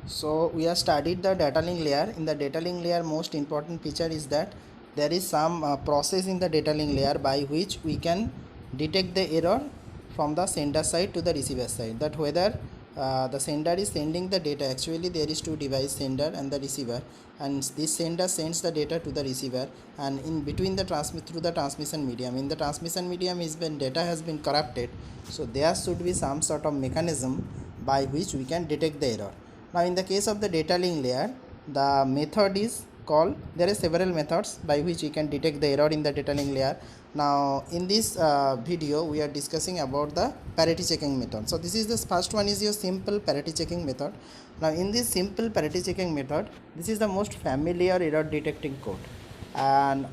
So we have studied the data link layer. In the data link layer, most important feature is that there is some process in the data link layer by which we can detect the error from the sender side to the receiver side, that whether the sender is sending the data. Actually there is two device, sender and the receiver, and this sender sends the data to the receiver, and in between the through the transmission medium, in the transmission medium is when data has been corrupted, so there should be some sort of mechanism by which we can detect the error. Now in the case of the data link layer, the method is called, there are several methods by which we can detect the error in the data link layer. Now in this video we are discussing about the parity checking method. So this is the first one, is your simple parity checking method. Now in this simple parity checking method, this is the most familiar error detecting code, and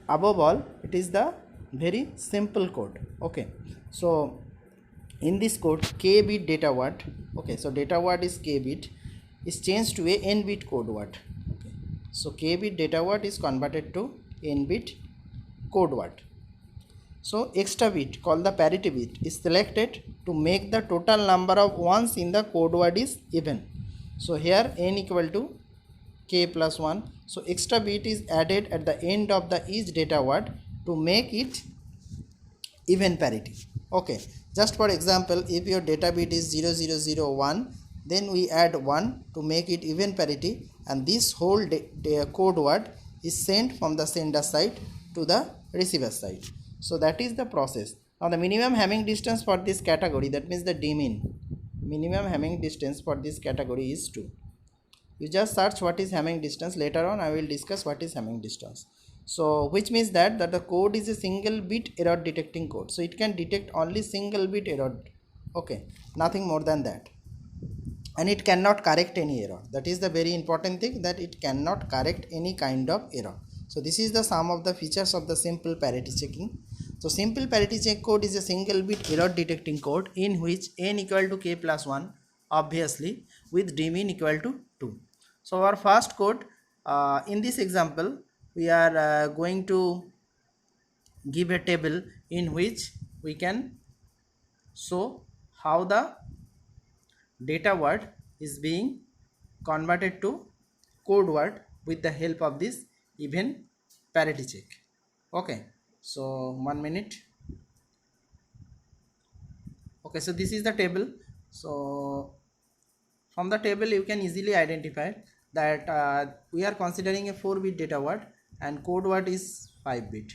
above all it is the very simple code. Okay, so in this code, k bit data word, okay, so data word is k bit, is changed to a n bit code word. Okay, so k bit data word is converted to n bit code word. So extra bit called the parity bit is selected to make the total number of ones in the code word is even. So here n equal to k plus 1, so extra bit is added at the end of the each data word to make it even parity. Okay, just for example, if your data bit is 0001, then we add 1 to make it even parity, and this whole code word is sent from the sender side to the receiver side. So that is the process. Now the minimum Hamming distance for this category, that means the dmin, minimum Hamming distance for this category is 2. You just search what is Hamming distance. Later on I will discuss what is Hamming distance. So which means that the code is a single bit error detecting code, so it can detect only single bit error. Okay, nothing more than that, and it cannot correct any error. That is the very important thing, that it cannot correct any kind of error. So this is the sum of the features of the simple parity checking. So simple parity check code is a single bit error detecting code in which n equal to k plus 1, obviously, with dmin equal to 2. So our first code, in this example we are going to give a table in which we can show how the data word is being converted to code word with the help of this even parity check. Okay, so 1 minute. Okay, so this is the table. So from the table you can easily identify that we are considering a 4-bit data word and code word is 5-bit,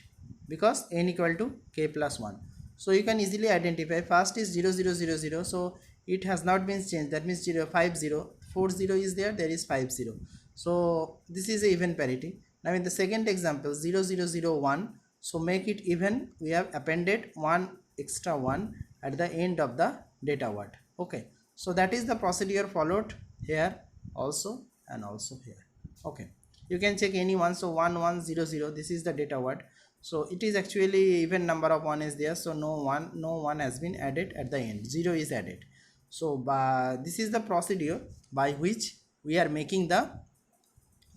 because n equal to k plus 1. So you can easily identify, first is 0000, so it has not been changed, that means 050, 40 is there, there is 50. So this is a even parity. Now in the second example 0001, so make it even, we have appended one extra one at the end of the data word. Okay, so that is the procedure followed here also and also here. Okay, you can check any one. So 1100, this is the data word, so it is actually even number of 1 is there, so no one has been added at the end, 0 is added. So this is the procedure by which we are making the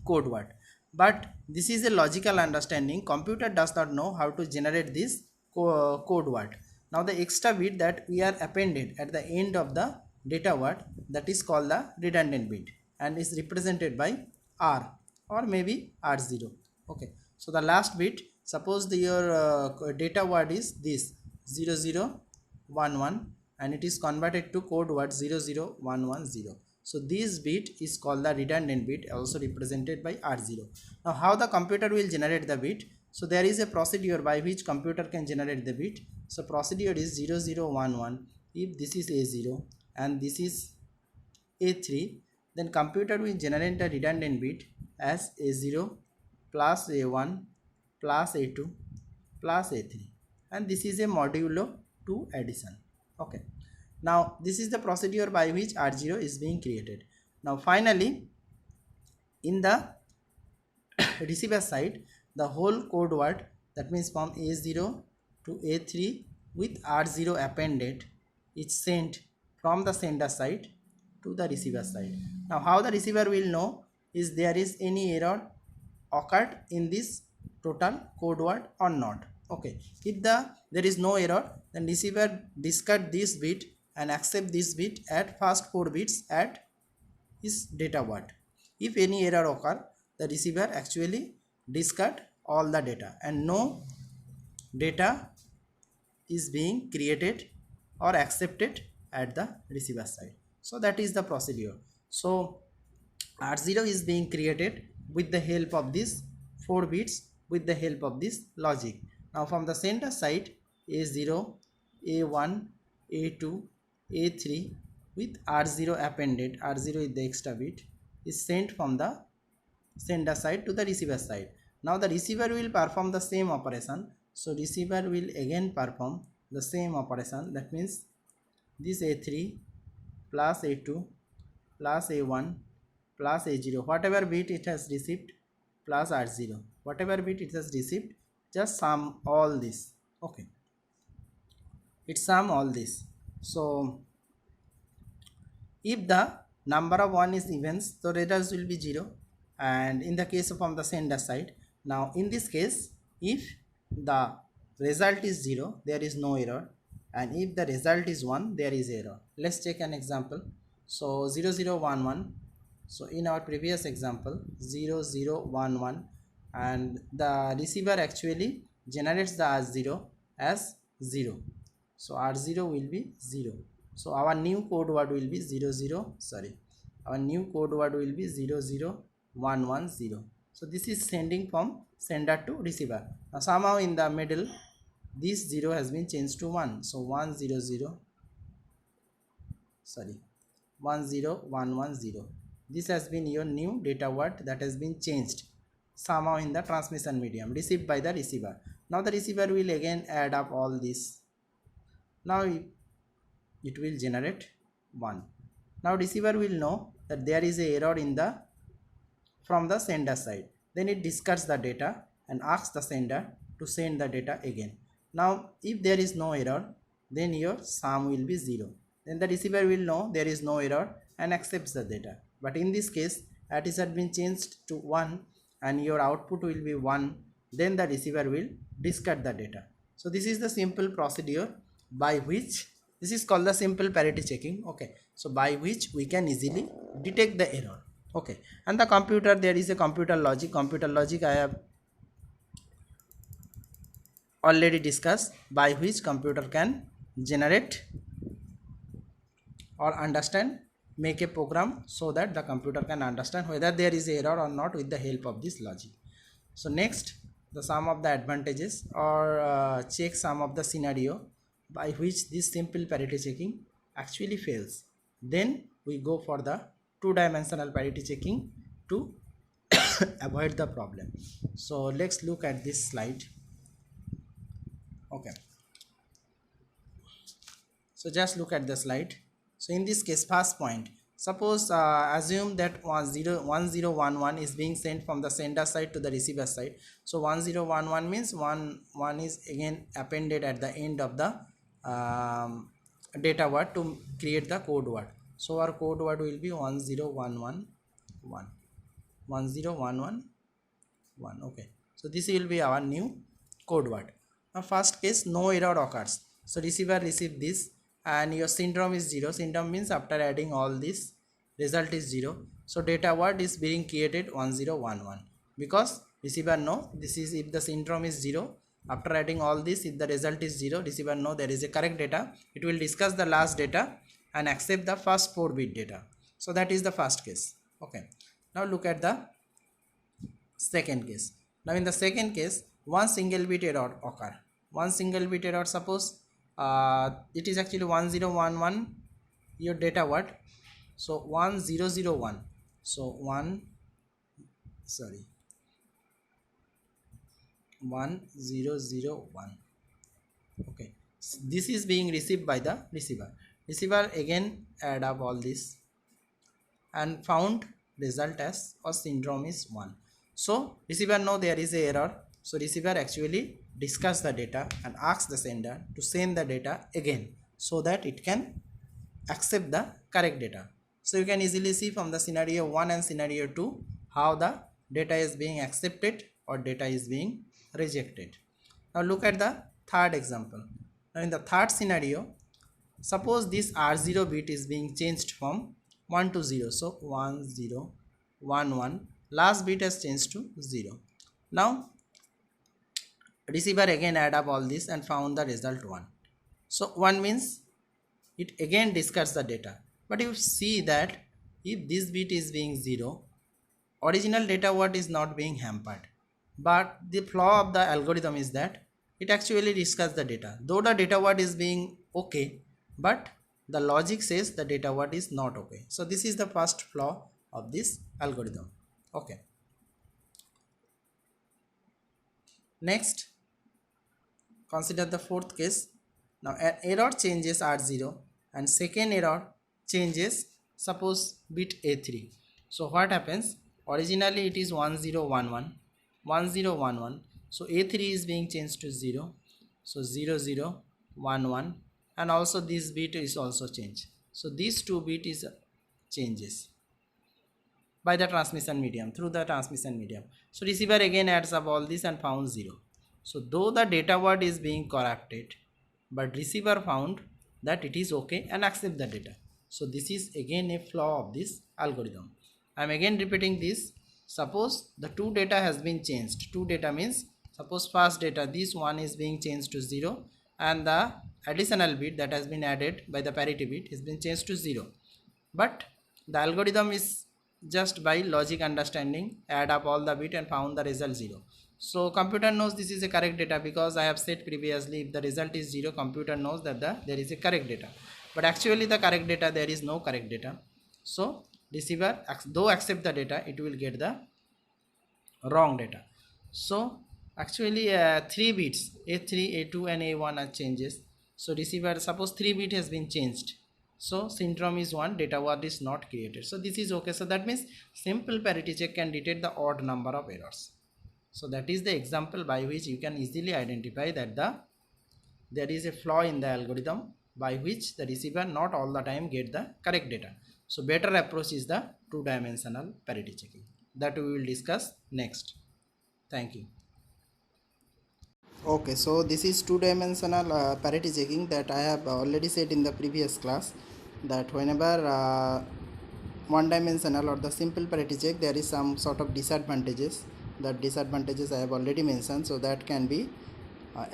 code word, but this is a logical understanding. Computer does not know how to generate this code word. Now the extra bit that we are appended at the end of the data word, that is called the redundant bit and is represented by r or maybe r0. Okay, so the last bit, suppose your data word is this 0011 and it is converted to code word 00110. So this bit is called the redundant bit, also represented by R0. Now how the computer will generate the bit? So there is a procedure by which computer can generate the bit. So procedure is 0011. If this is A0 and this is A3, then computer will generate the redundant bit as A0 plus A1 plus A2 plus A3, and this is a modulo 2 addition. Okay, now this is the procedure by which R0 is being created. Now finally in the receiver side, the whole code word, that means from A0 to A3 with R0 appended, is sent from the sender side to the receiver side. Now how the receiver will know is there is any error occurred in this total code word or not. Okay, if there is no error, then receiver discard this bit and accept this bit at first 4 bits at is data word. If any error occur, the receiver actually discard all the data and no data is being created or accepted at the receiver side. So that is the procedure. So R0 is being created with the help of these 4 bits with the help of this logic. Now from the sender side, A0, A1, A2, A3 with R0 appended, R0 is the extra bit, is sent from the sender side to the receiver side. Now the receiver will perform the same operation. So receiver will again perform the same operation. That means this A3 plus A2 plus A1 plus A0, whatever bit it has received, plus R0, whatever bit it has received, just sum all this. Okay, it sum all this. So if the number of 1 is evens, the results will be 0, and in the case from the sender side, now in this case, if the result is 0, there is no error, and if the result is 1, there is error. Let's take an example. So 0011, so in our previous example 0011, and the receiver actually generates the R0 as 0, so R0 will be 0. So our new code word will be our new code word will be 00110. So this is sending from sender to receiver. Now somehow in the middle this 0 has been changed to 1, so 10110. This has been your new data word that has been changed somehow in the transmission medium received by the receiver. Now the receiver will again add up all this. Now it will generate 1. Now receiver will know that there is a error in the from the sender side. Then it discards the data and asks the sender to send the data again. Now if there is no error, then your sum will be 0. Then the receiver will know there is no error and accepts the data. But in this case, it has been changed to 1 and your output will be 1. Then the receiver will discard the data. So this is the simple procedure by which, this is called the simple parity checking. Okay, so by which we can easily detect the error. Okay, and the computer, there is a computer logic. I have already discussed, by which computer can generate or understand, make a program so that the computer can understand whether there is error or not with the help of this logic. So next, the sum of the advantages or check some of the scenario by which this simple parity checking actually fails. Then we go for the two-dimensional parity checking to avoid the problem. So let's look at this slide. Okay, so just look at the slide. So in this case, first point, suppose assume that 1011 is being sent from the sender side to the receiver side. So 1011 means 1 is again appended at the end of the data word to create the code word. So our code word will be 10111. Okay, so this will be our new code word. Now first case, no error occurs. So receiver receive this and your syndrome is 0. Syndrome means after adding all this, result is 0. So data word is being created 1011 because receiver know this is, if the syndrome is 0, after adding all this, if the result is 0, receiver know there is a correct data. It will discuss the last data and accept the first 4-bit data. So that is the first case. Okay, now look at the second case. Now in the second case, one single bit error occur. One single bit error, suppose it is actually 1011 your data word. So 1001. So 1001. Okay, so this is being received by the receiver. Receiver again add up all this and found result as or syndrome is 1. So receiver know there is a error. So receiver actually discuss the data and asks the sender to send the data again so that it can accept the correct data. So you can easily see from the scenario 1 and scenario 2 how the data is being accepted or data is being rejected. Now look at the third example. Now in the third scenario, suppose this R0 bit is being changed from 1 to 0, so 1 0 1 1, last bit has changed to 0. Now receiver again add up all this and found the result 1. So 1 means it again discards the data, but you see that if this bit is being 0, original data word is not being hampered, but the flaw of the algorithm is that it actually discards the data, though the data word is being okay, but the logic says the data word is not okay. So this is the first flaw of this algorithm. Okay, next consider the fourth case. Now an error changes R0 and second error changes suppose bit A3. So what happens? Originally it is 1011, 1011. So A3 is being changed to 0. So 0011, and also this bit is also changed. So these two bit is changes by the transmission medium, through the transmission medium. So receiver again adds up all this and found 0. So though the data word is being corrupted, but receiver found that it is okay and accept the data. So this is again a flaw of this algorithm. I am again repeating this. Suppose the two data has been changed. Two data means suppose first data, this one is being changed to 0 and the additional bit that has been added by the parity bit has been changed to 0. But the algorithm is just by logic understanding add up all the bit and found the result 0. So computer knows this is a correct data, because I have said previously if the result is 0, computer knows that there is a correct data, but actually the correct data, there is no correct data. So receiver though accept the data, it will get the wrong data. So actually 3 bits A3, A2 and A1 are changes. So receiver, suppose 3 bit has been changed, so syndrome is 1, data word is not created. So this is okay. So that means simple parity check can detect the odd number of errors. So that is the example by which you can easily identify that there is a flaw in the algorithm by which the receiver not all the time get the correct data. So better approach is the two-dimensional parity checking, that we will discuss next. Thank you. Okay, so this is two-dimensional parity checking that I have already said in the previous class, that whenever one-dimensional or the simple parity check, there is some sort of disadvantages. That disadvantages I have already mentioned, so that can be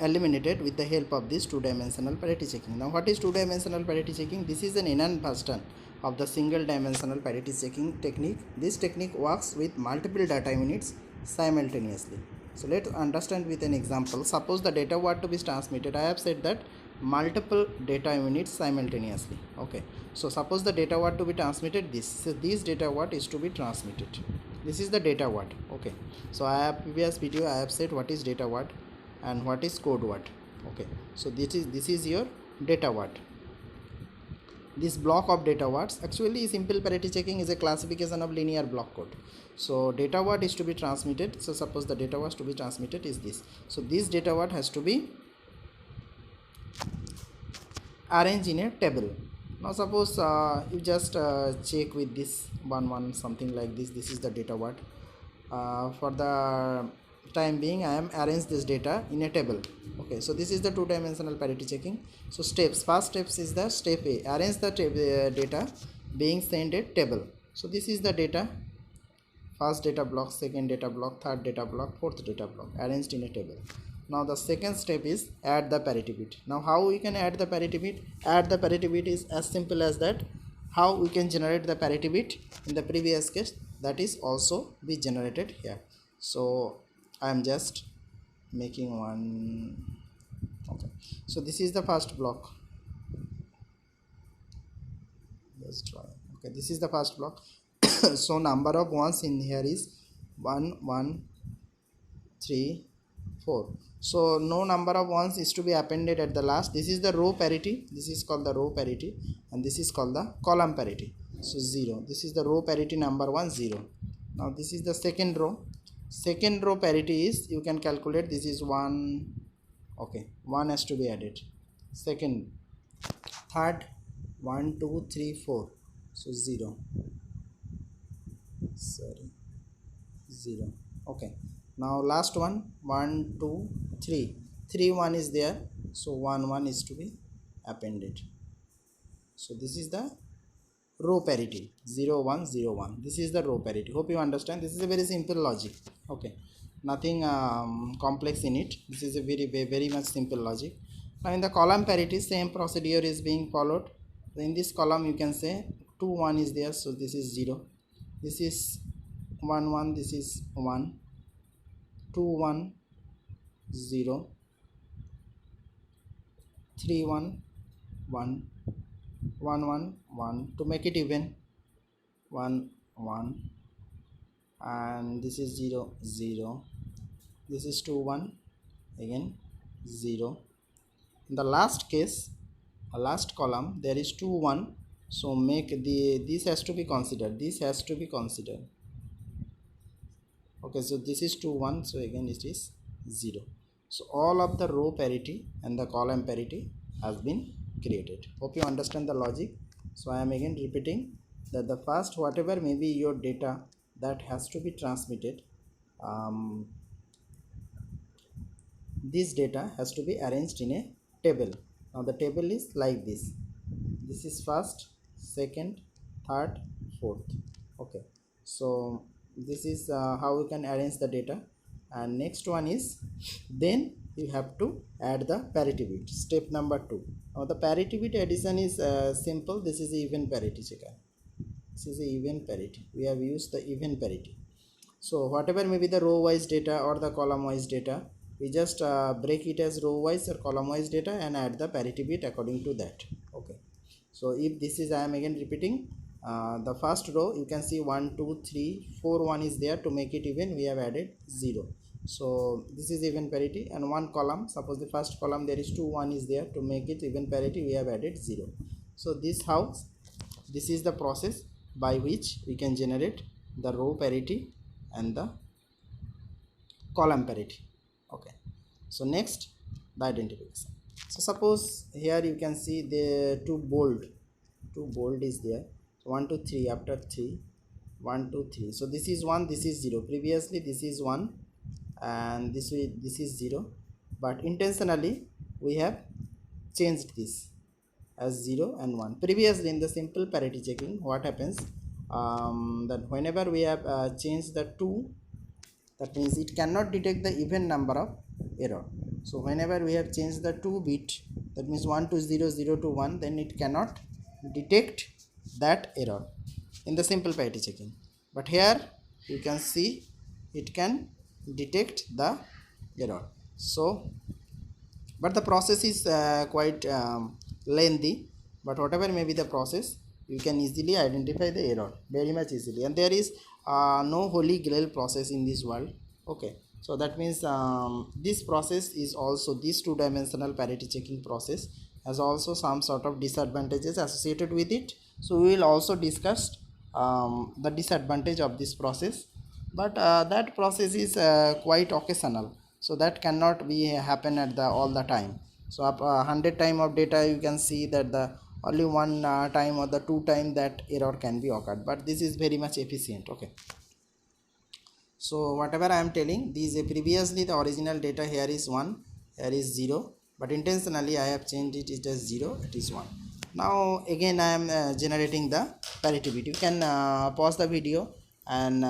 eliminated with the help of this two-dimensional parity checking. Now what is two-dimensional parity checking? This is an enhanced version of the single-dimensional parity checking technique. This technique works with multiple data units simultaneously. So let's understand with an example. Suppose the data were to be transmitted. I have said that multiple data units simultaneously. Okay, so suppose the data were to be transmitted, this data word is to be transmitted. This is the data word. Okay, so I have previous video I have said what is data word and what is code word. Okay, so this is your data word. This block of data words, actually simple parity checking is a classification of linear block code. So data word is to be transmitted. So suppose the data word to be transmitted is this. So this data word has to be arranged in a table. Now suppose you just check with this one something like this. This is the data word. For the time being I am arrange this data in a table. Okay, so this is the two-dimensional parity checking. So steps, first steps is the step A, arrange the data being sent a table. So this is the data, first data block, second data block, third data block, fourth data block, arranged in a table. Now the second step is add the parity bit. Now how we can add the parity bit? Add the parity bit is as simple as that. How we can generate the parity bit in the previous case, that is also be generated here. So I am just making one. Okay, so this is the first block. Let's try. Okay, this is the first block. So number of ones in here is 1 1 3 4. So no number of ones is to be appended at the last. This is the row parity, this is called the row parity, and this is called the column parity. So 0, this is the row parity number 1 0. Now this is the second row. Second row parity is, you can calculate, this is 1. Okay, 1 has to be added. Second, third, 1 2 3 4. So 0. Sorry, 0. Okay, now last one, 1 2 3. 3 1 is there, so 1 1 is to be appended. So this is the row parity 0 1 0 1. This is the row parity. Hope you understand. This is a very simple logic. Okay, nothing complex in it. This is a very much simple logic. Now in the column parity, same procedure is being followed. So in this column you can say 2 1 is there, so this is 0. This is 1 1, this is 1, 2 1 0, 3 1 1, 1 1 1. To make it even, 1 1, and this is 0 0. This is 2 1, again 0. In the last case, a last column, there is 2 1, so make this has to be considered. This has to be considered. Okay, so this is 2 1, so again it is 0. So all of the row parity and the column parity has been created. Hope you understand the logic. So I am again repeating that the first, whatever may be your data that has to be transmitted, this data has to be arranged in a table. Now the table is like this. This is first, second, third, fourth. Okay, so this is how we can arrange the data. And next one is, then you have to add the parity bit. Step number 2. Now the parity bit addition is simple. This is the even parity checker. This is the even parity. We have used the even parity. So whatever may be the row wise data or the column wise data, we just break it as row wise or column wise data and add the parity bit according to that. Okay, so if this is, I am again repeating, the first row you can see 1 2 3 4 1 is there. To make it even, we have added 0. So this is even parity. And one column, suppose the first column there is 2 1 is there. To make it even parity, we have added 0. So this is the process by which we can generate the row parity and the column parity. Okay, so next, the identification. So suppose here you can see the two bold is there. So 1 2 3, after 3 1 2 3. So this is 1, this is 0. Previously this is 1 and this is 0, but intentionally we have changed this as 0 and 1. Previously in the simple parity checking, what happens, that whenever we have changed the 2, that means it cannot detect the even number of error. So whenever we have changed the 2 bit, that means 1 to 0 0 to 1, then it cannot detect that error in the simple parity checking. But here you can see it can detect the error. So but the process is quite lengthy, but whatever may be the process, you can easily identify the error very much easily. And there is no holy grail process in this world. Okay, so that means this process is also, this two-dimensional parity checking process has also some sort of disadvantages associated with it. So we will also discuss the disadvantage of this process, but that process is quite occasional, so that cannot be happen at the all the time. So 100 time of data, you can see that the only one time or the 2 time that error can be occurred, but this is very much efficient. Okay, so whatever I am telling, these previously the original data here is 1, here is 0, but intentionally I have changed it as 0, it is 1. Now again I am generating the parity bit. You can pause the video and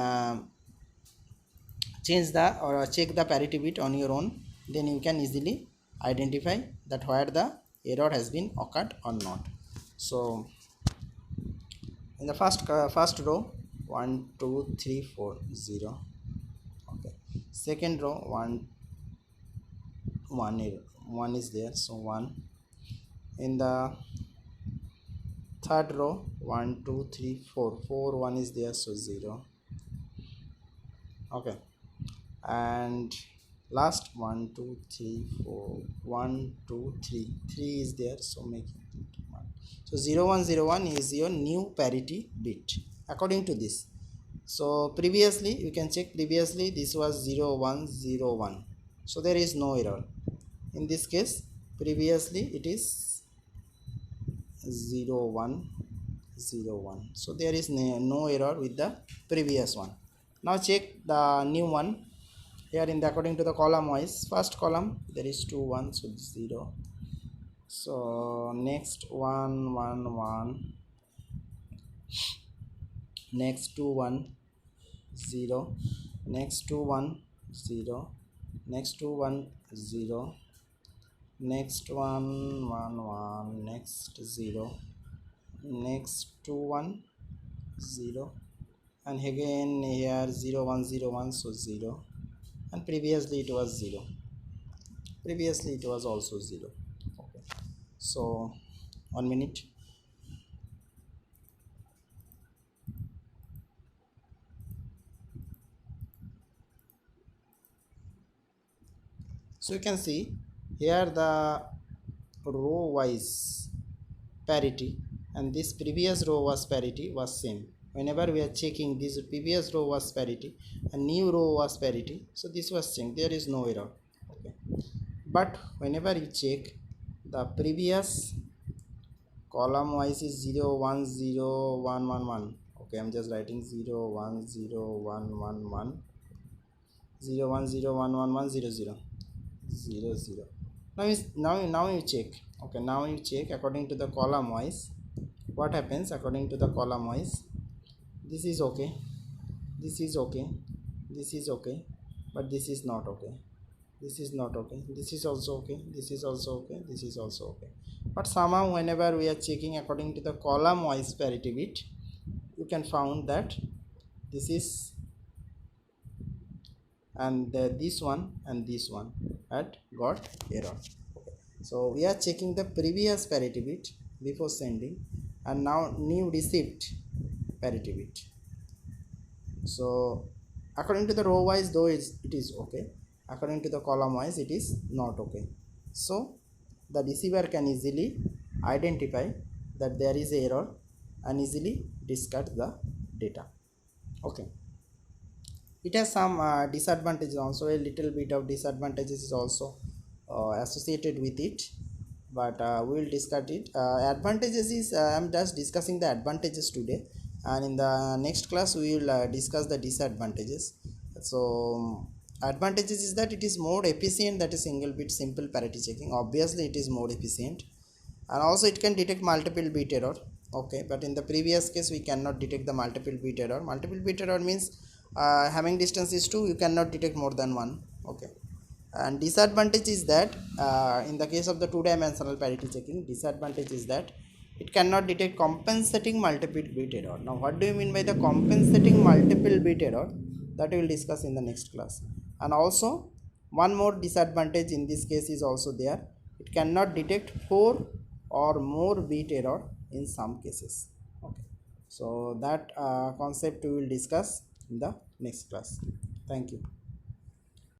change the or check the parity bit on your own. Then you can easily identify that where the error has been occurred or not. So in the first row, 1 2 3 4 0. Okay, second row, 1 1 is there, so 1. In the third row, 1 2 3 4 1 is there, so 0. Okay, and last 1 2 3 4 1 2 3 is there, so make it 1. So 0 1 0 1 is your new parity bit according to this. So previously, you can check, previously this was 0 1 0 1, so there is no error. In this case, previously it is 0 1 0 1, so there is no error with the previous one. Now check the new one. Here in the according to the column wise, first column there is 2 1, so 0. So next 1 1 1, next to 1 0, next to 1 0, next to 1 0, next 1 1 1, next 0, next to 1 0, and again here 0 1 0 1, so 0, and previously it was 0, previously it was also 0. Okay, so 1 minute. So you can see here the row wise parity, and this previous row was parity was same. Whenever we are checking this previous row was parity and new row was parity, so this was changed, there is no error. Okay, but whenever you check the previous column wise is 0 1 0 1 1 1. Okay, I'm just writing 0 1 0 1 1 1, 0 1 0 1 1 1 0 0 0 0. Now you check. Okay, now you check according to the column wise. What happens according to the column wise? This is okay, this is okay, this is okay, but this is not okay, this is not okay, this is also okay, this is also okay, this is also okay. But somehow whenever we are checking according to the column wise parity bit, you can found that this is, and this one and this one had got error. Okay, so we are checking the previous parity bit before sending, and now new received parity bit. So according to the row wise though it is okay, according to the column wise it is not okay. So the receiver can easily identify that there is error and easily discard the data. Okay, it has some disadvantages also, a little bit of disadvantages is also associated with it, but we will discuss it. Advantages is I'm just discussing the advantages today, and in the next class we will discuss the disadvantages. So advantages is that it is more efficient, that is single bit simple parity checking, obviously it is more efficient, and also it can detect multiple bit error. Okay, but in the previous case we cannot detect the multiple bit error. Multiple bit error means having distance is 2, you cannot detect more than 1. Okay, and disadvantage is that in the case of the two dimensional parity checking, disadvantage is that it cannot detect compensating multiple bit error. Now what do you mean by the compensating multiple bit error? That we will discuss in the next class. And also one more disadvantage in this case is also there, it cannot detect 4 or more bit error in some cases. Okay, so that concept we will discuss in the next class. Thank you.